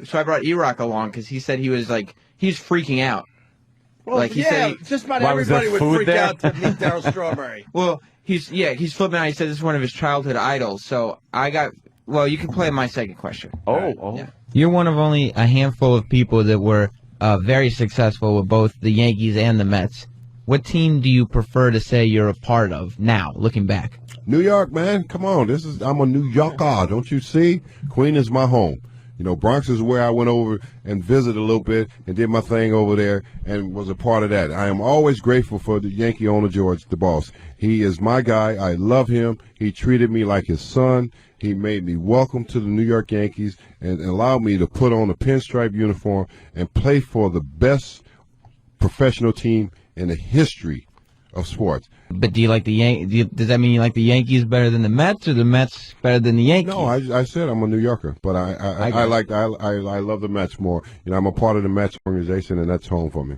So I brought E-Rock along because he said he was freaking out. Well, like he said just about everybody would freak out to meet Daryl Strawberry. Well, he's flipping out. He said this is one of his childhood idols. So I got. Well, you can play my second question. Yeah. You're one of only a handful of people that were very successful with both the Yankees and the Mets. What team do you prefer to say you're a part of now, looking back? New York, man. Come on. I'm a New Yorker. Don't you see? Queen is my home. You know, Bronx is where I went over and visited a little bit and did my thing over there and was a part of that. I am always grateful for the Yankee owner, George, the boss. He is my guy. I love him. He treated me like his son. He made me welcome to the New York Yankees and allowed me to put on a pinstripe uniform and play for the best professional team in the history of sports. But do you like the Yankees? Does that mean you like the Yankees better than the Mets, or the Mets better than the Yankees? No, I said I'm a New Yorker, but I love the Mets more. You know, I'm a part of the Mets organization, and that's home for me.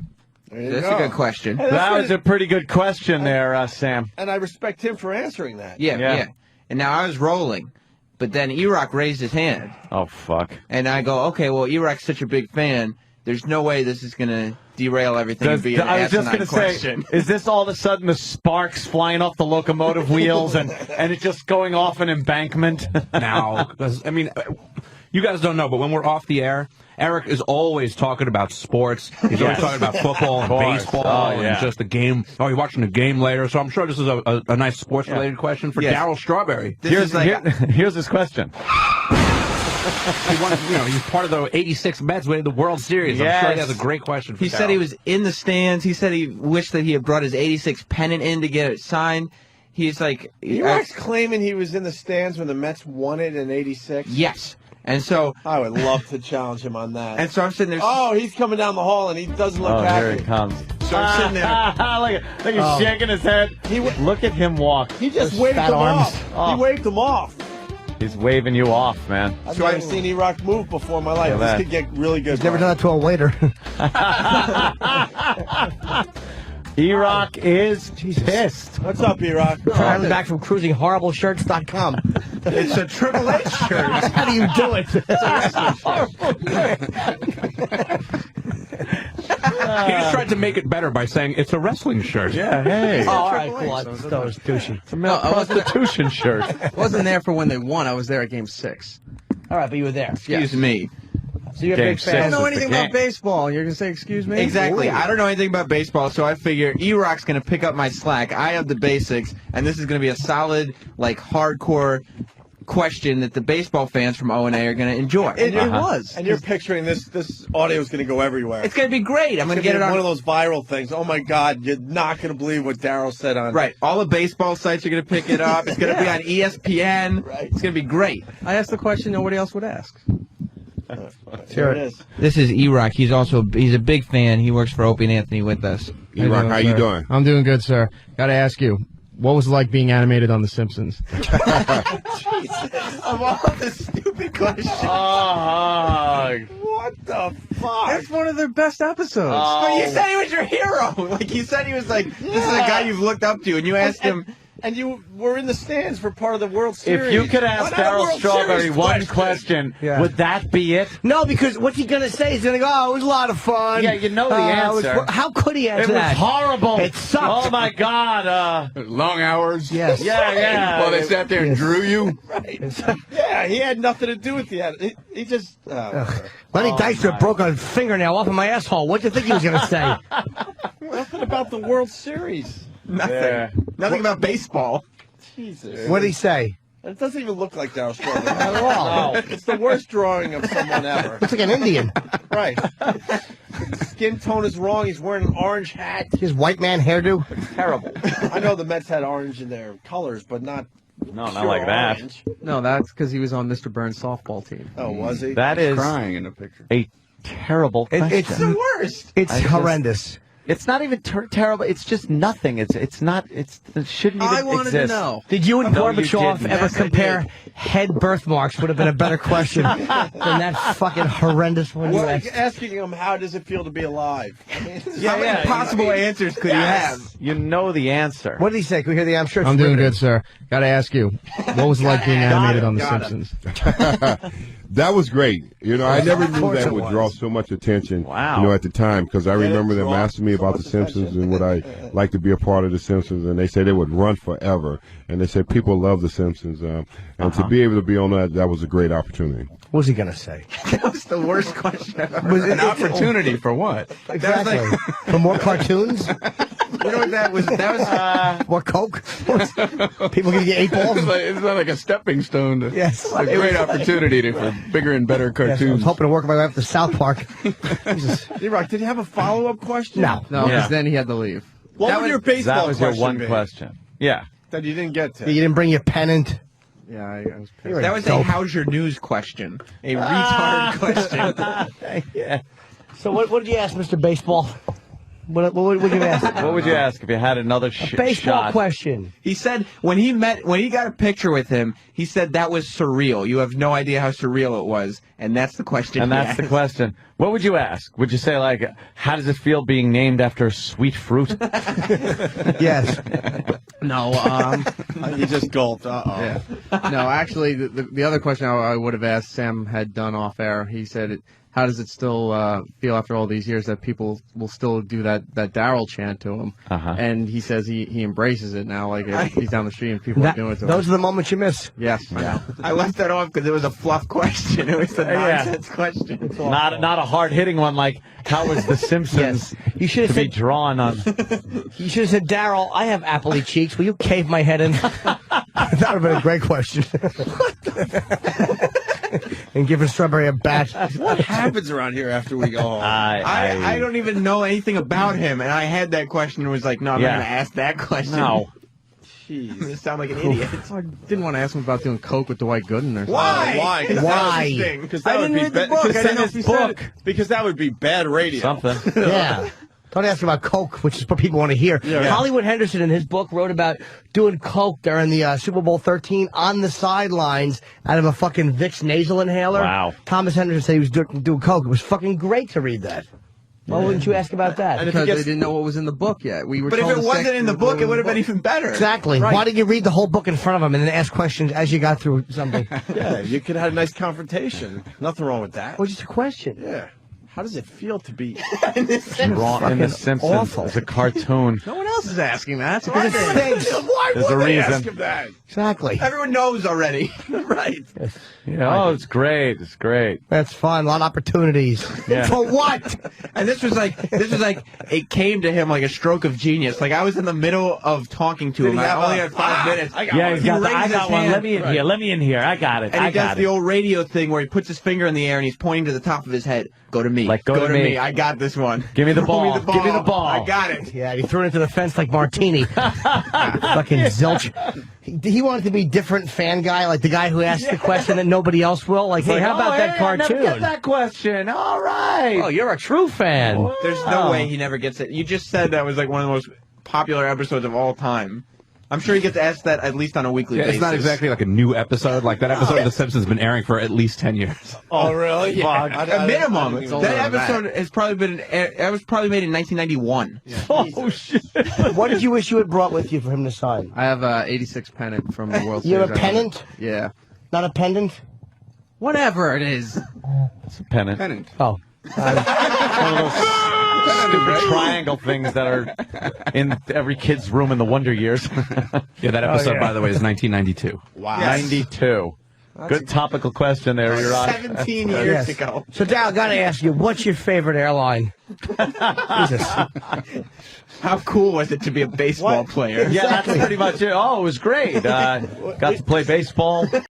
That's a good question. Hey, that was a pretty good question there, Sam. And I respect him for answering that. Yeah. And now I was rolling, but then E-Rock raised his hand. Oh, fuck. And I go, okay, well, E-Rock's such a big fan. There's no way this is going to derail everything and be an I was just going to say, is this all of a sudden the sparks flying off the locomotive wheels and it just going off an embankment? Now, I mean, you guys don't know, but when we're off the air, Eric is always talking about sports. He's always talking about football and baseball and just the game. Oh, you're watching the game later. So I'm sure this is a nice sports-related question for Daryl Strawberry. Here's his question. He's part of the '86 Mets winning the World Series. I'm sure he has a great question for He Daryl. said he was in the stands. He said he wished that he had brought his '86 pennant in to get it signed. He's like... E-Rock's claiming he was in the stands when the Mets won it in '86? Yes. And so... I would love to challenge him on that. And so I'm sitting there... Oh, he's coming down the hall, and he doesn't look happy. Here he comes. So I'm sitting there... look, he's shaking his head. Look at him walk. He just waved him off. He waved him off. He's waving you off, man. I've never seen E-Rock move before in my life. This could get really good. He's never done it to a waiter. E-Rock is pissed. What's up, E-Rock? Traveling back from cruising horribleshirts.com. It's a Triple H shirt. How do you do it? He just tried to make it better by saying it's a wrestling shirt. Yeah, hey. Oh, all right, cool. I thought it was douchey. It's a male prostitution shirt. I wasn't there for when they won. I was there at Game 6. All right, but you were there. Excuse me. So you're a big fan. I don't know anything about baseball. You're going to say, excuse me? Exactly. Ooh. I don't know anything about baseball, so I figure E-Rock's going to pick up my slack. I have the basics, and this is going to be a solid, hardcore question that the baseball fans from O&A are going to enjoy. It was. And you're picturing this audio is going to go everywhere. It's going to be great. I'm going to get it on one of those viral things. Oh my God, you're not going to believe what Daryl said on. Right. All the baseball sites are going to pick it up. It's going to be on ESPN. Right. It's going to be great. I asked the question nobody else would ask. Here it is. This is E-Rock. He's a big fan. He works for Opie and Anthony with us. E-Rock, how you doing? I'm doing good, sir. Got to ask you, what was it like being animated on The Simpsons? Of all the stupid questions. What the fuck? That's one of their best episodes. But you said he was your hero. You said he was this is a guy you've looked up to, and you asked him. And you were in the stands for part of the World Series. If you could ask Daryl Strawberry one question, would that be it? No, because what's he going to say? He's going to go, oh, it was a lot of fun. Yeah, you know the answer. How could he answer that? It was horrible. It sucked. Oh, my God. Long hours. Yes. Yeah. Well, they sat there and drew you. Right. Yeah, he had nothing to do with the end. He just... Lenny Dykstra broke a fingernail off of my asshole. What do you think he was going to say? Nothing about the World Series. Nothing. Yeah. Nothing about baseball. Jesus. What did he say? It doesn't even look like Daryl Strawberry. Not at all. No. It's the worst drawing of someone ever. Looks like an Indian. Right. Skin tone is wrong. He's wearing an orange hat. His white man hairdo. Terrible. I know the Mets had orange in their colors, but not not like that. Orange. No, that's because he was on Mr. Burns' softball team. Oh, was he? That is crying in the picture. A terrible question. It's the worst. It's horrendous. It's not even terrible. It's just nothing. It shouldn't even I wanted exist. to know. Did you and Gorbachev didn't. ever Yes, I compare head birthmarks? Would have been a better question than that fucking horrendous one you Well, asked. asking him how does it feel to be alive? I mean, How many possible answers could you have? You know the answer. What did he say? Can we hear the I'm sure it's I'm doing riveting. good, sir. Got to ask you, what was it like being animated on The Simpsons? That was great. You know, I never knew course that it would was. draw so much attention. Wow. You know, at the time, because I remember them draw asking me so about much The Simpsons attention. and would I like to be a part of The Simpsons, and they said they would run forever. And they said people love The Simpsons, and to be able to be on that was a great opportunity. What was he going to say? That was the worst question I've ever Was it An opportunity for what? Exactly. For more cartoons? You know what that was? That was More Coke? People going to get 8 balls? It's not like a stepping stone to Yes. a great opportunity for bigger and better Yes, I was cartoons. hoping to work my way up to South Park. Jesus. E-Rock, did you have a follow-up question? No. No, Yeah. because then he had to leave. What That would was- your baseball That was your question one be question. Yeah. that you didn't get to? You didn't bring your pennant. Yeah, I was pissed. You're that was a dope. how's your news question, a retard question. Yeah. So what did you ask, Mr. Baseball? What would you ask? What would you ask if you had another Baseball shot? question. He said when he got a picture with him, he said that was surreal. You have no idea how surreal it was, and that's the question. And he that's the asked. question. What would you ask? Would you say, like, how does it feel being named after sweet fruit? Yes. No, You just gulped. Uh-oh. yeah. No, actually, the other question I would have asked Sam had done off air. He said, how does it still feel after all these years that people will still do that Daryl chant to him? Uh-huh. And he says he embraces it now. Like if he's down the street and people are doing it to him. Those are the moments you miss. Yes. Yeah. I left that off because it was a fluff question. It was a nonsense question. Not a hard-hitting one like, how was The Simpsons You should to have be said, drawn on? you should have said, Daryl, I have appley cheeks. Will you cave my head in? That would have been a great question. And giving Strawberry a bat. What happens around here after we go home? I don't even know anything about him, and I had that question and was like, no, I'm Yeah. not going to ask that question. No. I'm going to sound like an idiot. I didn't want to ask him about doing coke with Dwight Gooden or something. Why? Why? Because that I would didn't be read the book. I didn't know if he said it. Because that would be bad radio. Something. Yeah. Don't ask about Coke, which is what people want to hear. Yeah. Hollywood Henderson, in his book, wrote about doing Coke during the Super Bowl 13 on the sidelines out of a fucking Vicks nasal inhaler. Wow. Thomas Henderson said he was doing Coke. It was fucking great to read that. Why wouldn't you ask about that? Because they didn't know what was in the book yet. We were But if told it the wasn't sex in the was book, it would have been even better. Exactly. Right. Why didn't you read the whole book in front of him and then ask questions as you got through something? Yeah, you could have a nice confrontation. Nothing wrong with that. Well, just a question. Yeah. How does it feel to be? Drawn in The Simpsons. awful. It's a cartoon. No one else is asking that. So Because it stinks. Why There's would a they reason. ask him that? Exactly. Everyone knows already. Right. Oh, it's great. It's great. That's fun. A lot of opportunities. Yeah. For what? And this was like it came to him like a stroke of genius. Like I was in the middle of talking to him. I only had 5 minutes. Yeah, He raises his hand. Let me in here. Let me in here. I got it. And I he does got the it. old radio thing where he puts his finger in the air and he's pointing to the top of his head. Go to me. Like, go to me. I got this one. Give me the Throw ball. Give me the ball. I got it. Yeah, he threw it into the fence like Martini. Fucking zilch. He wanted to be different fan guy, like the guy who asked the question that nobody else will. Like, hey, how about that I never cartoon? get that question. All right. Oh, you're a true fan. There's no way he never gets it. You just said that was like one of the most popular episodes of all time. I'm sure he gets asked that at least on a weekly basis. It's not exactly like a new episode. Like that episode of The Simpsons has been airing for at least 10 years. Oh, really? Yeah. A minimum. It's older That than episode has probably been. That was probably made in 1991. Oh, shit. What did you wish you had brought with you for him to sign? I have a 86 pennant from the World Series. You have a pennant? Yeah. Not a pendant? Whatever it is. It's a pennant. Pennant. Oh. One of those stupid triangle things that are in every kid's room in the Wonder Years. Yeah, that episode, by the way, is 1992. Wow. 92. Good topical question there, Your Honor. 17 years Yes. ago. So, Dal, gotta ask you, what's your favorite airline? Jesus. How cool was it to be a baseball player? Yeah, that's pretty much it. Oh, it was great. Got to play baseball.